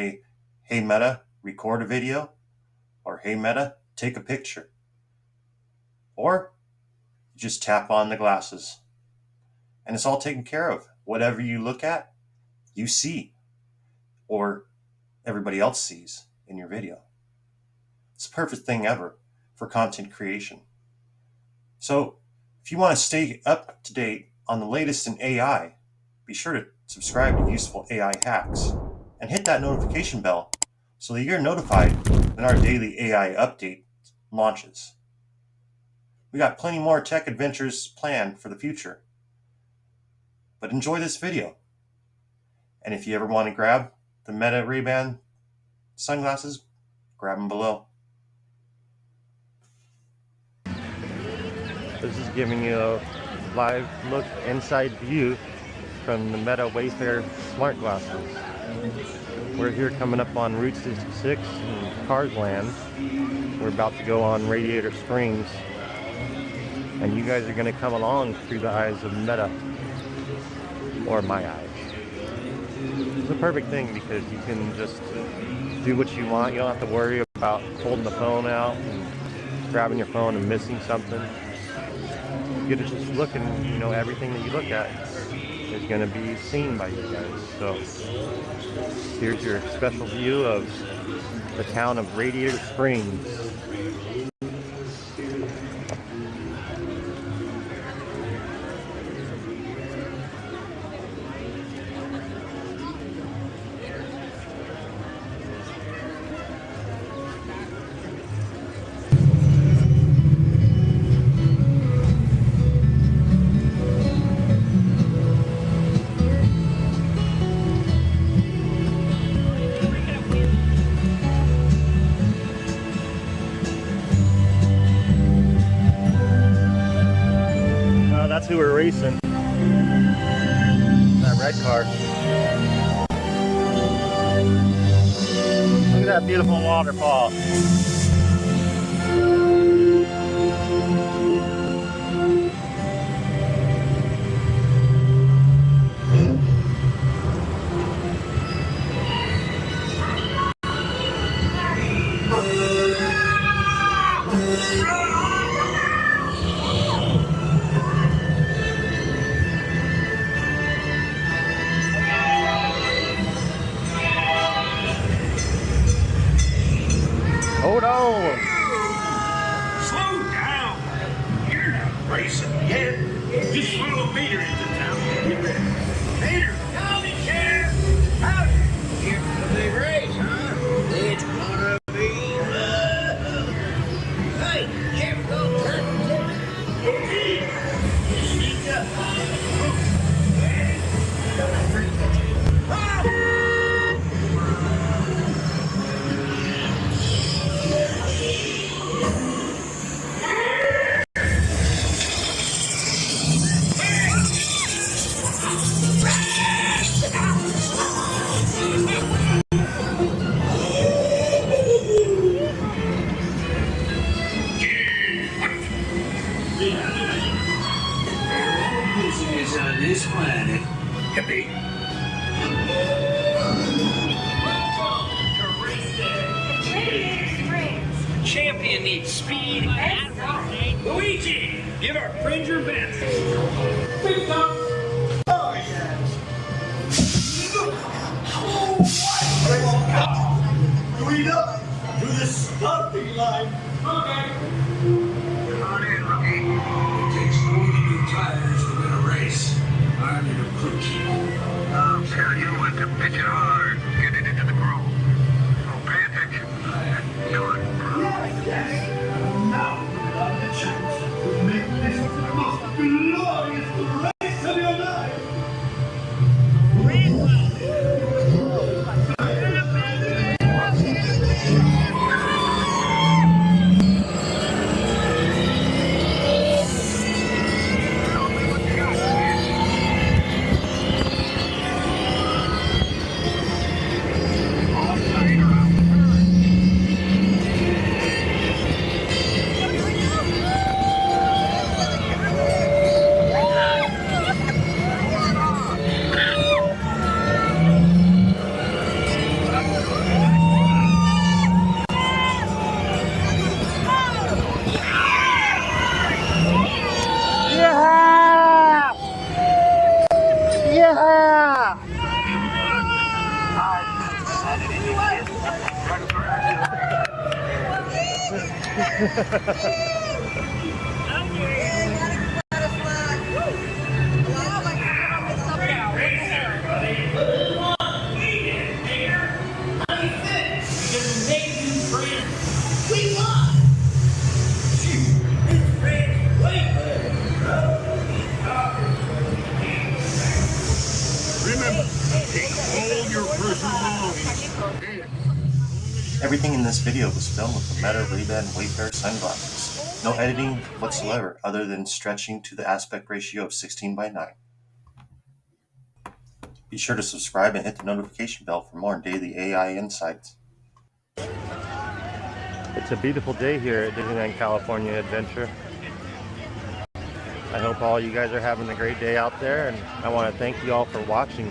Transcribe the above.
Hey Meta, record a video, or hey Meta, take a picture. Or you just tap on the glasses and it's all taken care of. Whatever you look at, you see, or everybody else sees in your video. It's the perfect thing ever for content creation. So if you want to stay up to date on the latest in AI, be sure to subscribe to Useful AI Hacks and hit that notification bell so that you're notified when our daily AI update launches. We got plenty more tech adventures planned for the future. But enjoy this video. And if you ever want to grab the Meta Ray-Ban sunglasses, grab them below. This is giving you a live look inside view from the Meta Wayfarer smart glasses. We're here coming up on Route 66 in Cars Land. We're about to go on Radiator Springs, and you guys are going to come along through the eyes of Meta, or my eyes. It's a perfect thing because you can just do what you want. You don't have to worry about holding the phone out and grabbing your phone and missing something. You get to just look, and you know everything that you look at is going to be seen by you guys. So here's your special view of the town of Radiator Springs. That's who we're racing. That red car. Look at that beautiful waterfall. Hold on! Slow down! You're not racing yet. Just follow Peter into town. Get ready. Peter! Howdy, Sheriff! Howdy! Here for the big race, huh? It's gonna be love. Hey, Sheriff, go turn the okay. Sneak up. Is on this planet. Happy. Radiator Springs. Champion needs speed and rocket. Luigi, give our friend your best. Big top. Oh, yes. Lead up to the starting line. Okay. Come on in, rookie. It takes more than new tires to win a race. I'm your crew chief. I'll tell you when to pitch it hard. Get it into the groove. So pay attention. Do it. Yes. Now, on the chance to make this the most glorious race of your life. Everything in this video was filmed with the Meta Ray-Ban Wayfarer Sunglasses. No editing whatsoever other than stretching to the aspect ratio of 16:9. Be sure to subscribe and hit the notification bell for more daily AI insights. It's a beautiful day here at Disneyland California Adventure. I hope all you guys are having a great day out there, and I want to thank you all for watching.